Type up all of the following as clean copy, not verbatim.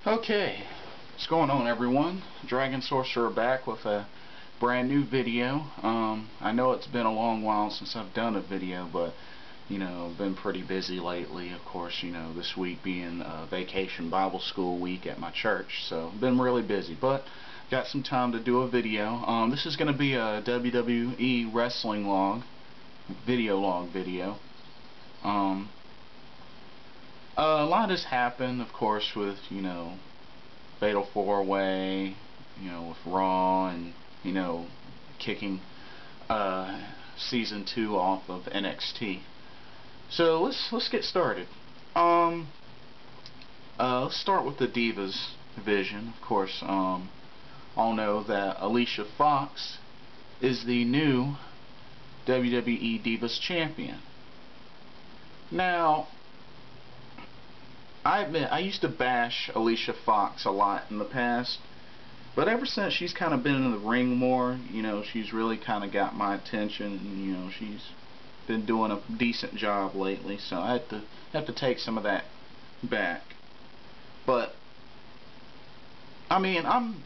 Okay, what's going on, everyone? Dragon Sorcerer back with a brand new video. I know it's been a long while since I've done a video, but I've been pretty busy lately. Of course, this week being vacation Bible school week at my church, so been really busy, but got some time to do a video. This is going to be a WWE Wrestling Log, video log video. A lot has happened, of course, with, Fatal 4-Way, with Raw, and, kicking Season 2 off of NXT. So, let's get started. Let's start with the Divas division. Of course, all know that Alicia Fox is the new WWE Divas Champion. Now, I admit, I used to bash Alicia Fox a lot in the past, but ever since she's kind of been in the ring more, she's really kind of got my attention, and, she's been doing a decent job lately, so I have to take some of that back. But, I mean, I'm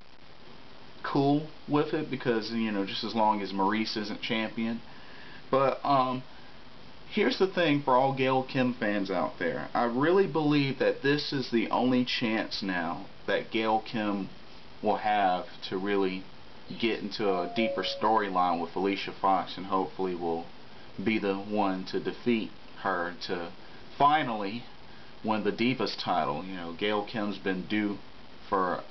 cool with it because, just as long as Maurice isn't champion. But, here's the thing for all Gail Kim fans out there. I really believe that this is the only chance now that Gail Kim will have to really get into a deeper storyline with Alicia Fox, and hopefully will be the one to defeat her to finally win the Divas title. Gail Kim's been due for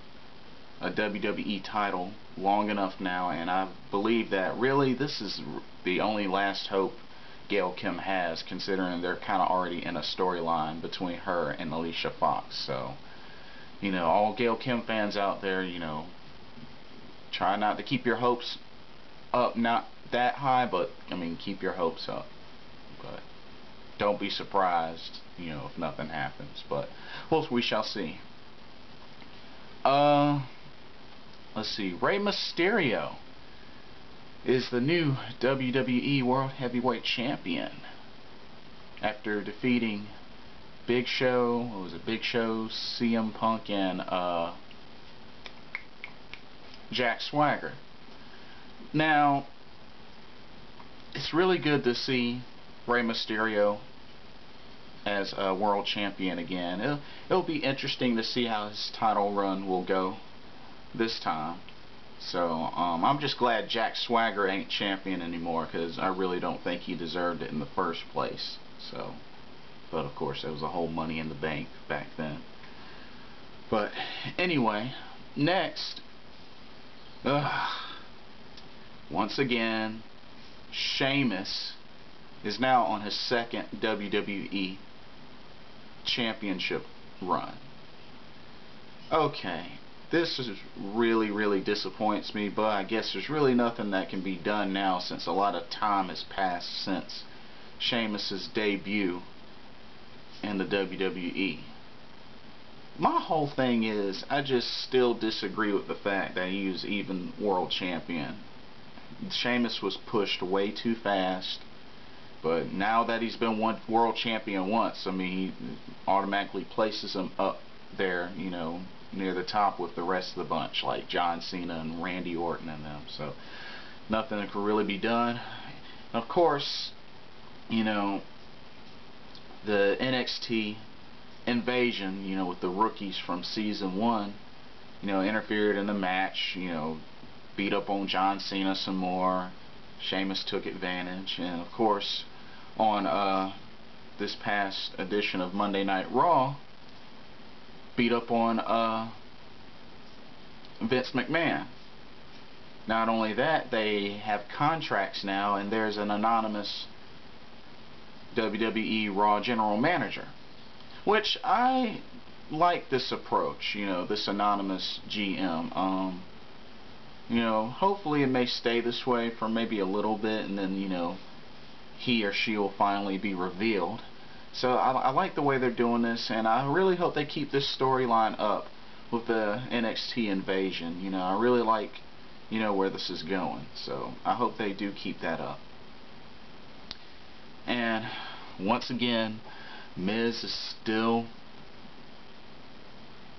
a WWE title long enough now, and I believe that really this is the only last hope Gail Kim has, considering they're kind of already in a storyline between her and Alicia Fox. So, all Gail Kim fans out there, try not to keep your hopes up, not that high, but, keep your hopes up. But don't be surprised, if nothing happens. But, well, we shall see. Let's see, Rey Mysterio is the new WWE World Heavyweight Champion after defeating Big Show, CM Punk, and Jack Swagger. Now, it's really good to see Rey Mysterio as a world champion again. It'll be interesting to see how his title run will go this time. So, I'm just glad Jack Swagger ain't champion anymore, because I really don't think he deserved it in the first place. So, but of course, there was a whole Money in the Bank back then. But, anyway, next, once again, Sheamus is now on his second WWE Championship run. Okay. This is really disappoints me, but I guess there's really nothing that can be done now, since a lot of time has passed since Sheamus's debut in the WWE. My whole thing is, I just still disagree with the fact that he was even world champion. Sheamus was pushed way too fast, but now that he's been world champion once, he automatically places him up there, near the top with the rest of the bunch, like John Cena and Randy Orton and them. So nothing that could really be done. And of course, the NXT invasion, with the rookies from season 1, interfered in the match, beat up on John Cena some more. Sheamus took advantage, and of course, on this past edition of Monday Night Raw, beat up on Vince McMahon. Not only that, they have contracts now, and there's an anonymous WWE Raw general manager, which I like this approach, this anonymous GM. Hopefully it may stay this way for maybe a little bit, and then, he or she will finally be revealed. So I like the way they're doing this, and I really hope they keep this storyline up with the NXT invasion. I really like, where this is going. So I hope they do keep that up. And once again, Miz is still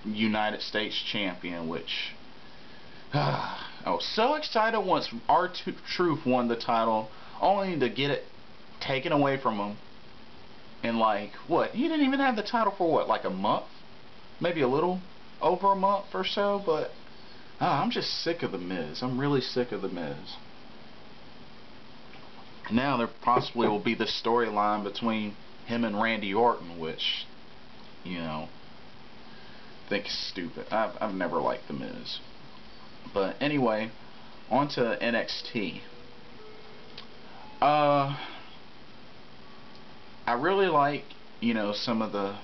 United States champion, which I was so excited once R-Truth won the title, only to get it taken away from him. And like, what? He didn't even have the title for what, like a month? Maybe a little over a month or so, but I'm just sick of The Miz. I'm really sick of The Miz. Now there possibly will be this storyline between him and Randy Orton, which, you know, I think is stupid. I've never liked The Miz. But anyway, on to NXT. I really like, you know, some of the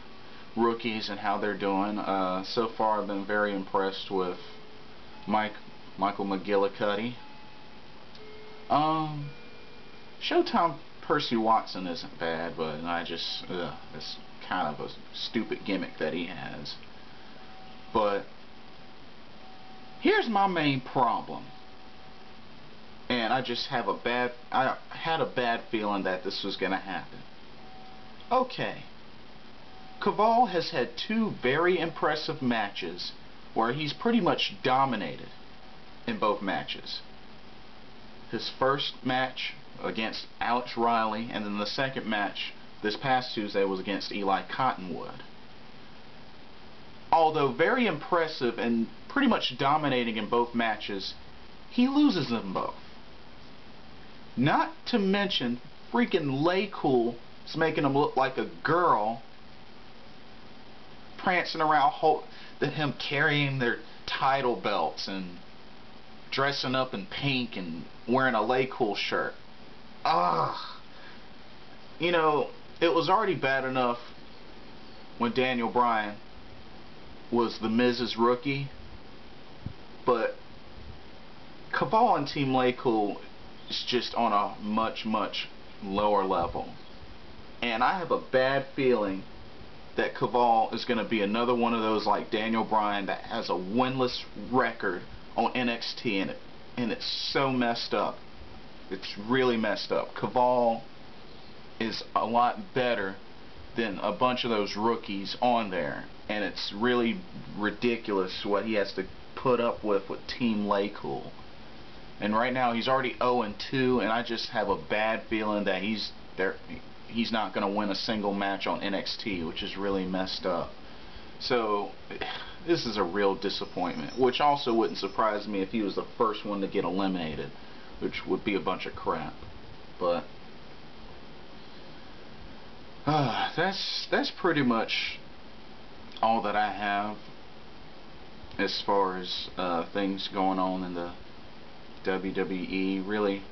rookies and how they're doing. So far I've been very impressed with Michael McGillicuddy. Showtime Percy Watson isn't bad, but I just, it's kind of a stupid gimmick that he has. But here's my main problem, and I had a bad feeling that this was going to happen. Okay, Kaval has had 2 very impressive matches where he's pretty much dominated in both matches. His first match against Alex Riley, and then the second match this past Tuesday was against Eli Cottonwood. Although very impressive and pretty much dominating in both matches, he loses them both. Not to mention freaking Laycool is making him look like a girl, prancing around, him carrying their title belts and dressing up in pink and wearing a Laycool shirt. You know, it was already bad enough when Daniel Bryan was The Miz's rookie, but Kaval and Team Laycool is just on a much, much lower level. And I have a bad feeling that Kaval is going to be another one of those like Daniel Bryan that has a winless record on NXT, and it's so messed up. It's really messed up. Kaval is a lot better than a bunch of those rookies on there, and it's really ridiculous what he has to put up with Team Laycool. And right now he's already 0-2, and I just have a bad feeling that he's not going to win a single match on NXT, which is really messed up. So this is a real disappointment, which also wouldn't surprise me if he was the first one to get eliminated, which would be a bunch of crap. But that's pretty much all that I have as far as things going on in the WWE, really.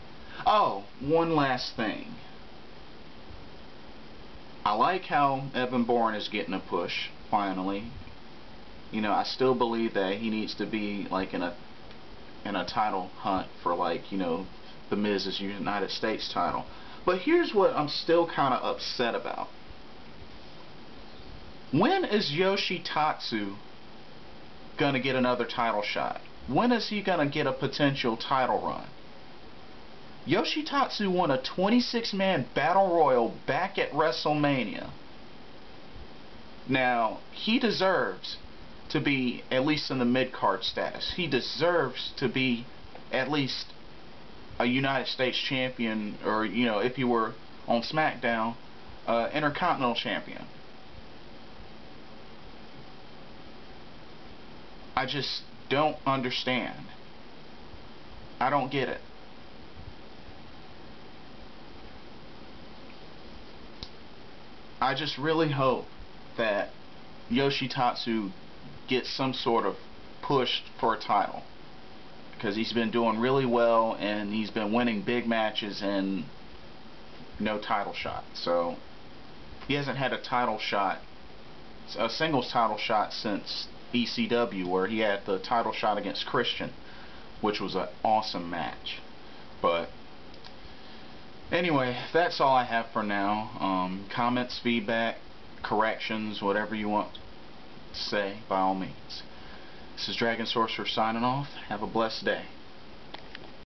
Oh, one last thing. I like how Evan Bourne is getting a push, finally. You know, I still believe that he needs to be like in a title hunt for, like, you know, The Miz's United States title. But here's what I'm still kind of upset about. When is Yoshitatsu gonna get another title shot? When is he gonna get a potential title run? Yoshitatsu won a 26-man battle royal back at WrestleMania. Now, he deserves to be at least in the mid-card status. He deserves to be at least a United States champion, or, you know, if he were on SmackDown, Intercontinental champion. I just don't understand. I don't get it. I just really hope that Yoshitatsu gets some sort of push for a title, because he's been doing really well and he's been winning big matches and no title shot. So he hasn't had a title shot, a singles title shot, since ECW, where he had the title shot against Christian, which was an awesome match. But anyway, that's all I have for now. Comments, feedback, corrections, whatever you want to say, by all means. This is Dragon Sorcerer signing off. Have a blessed day.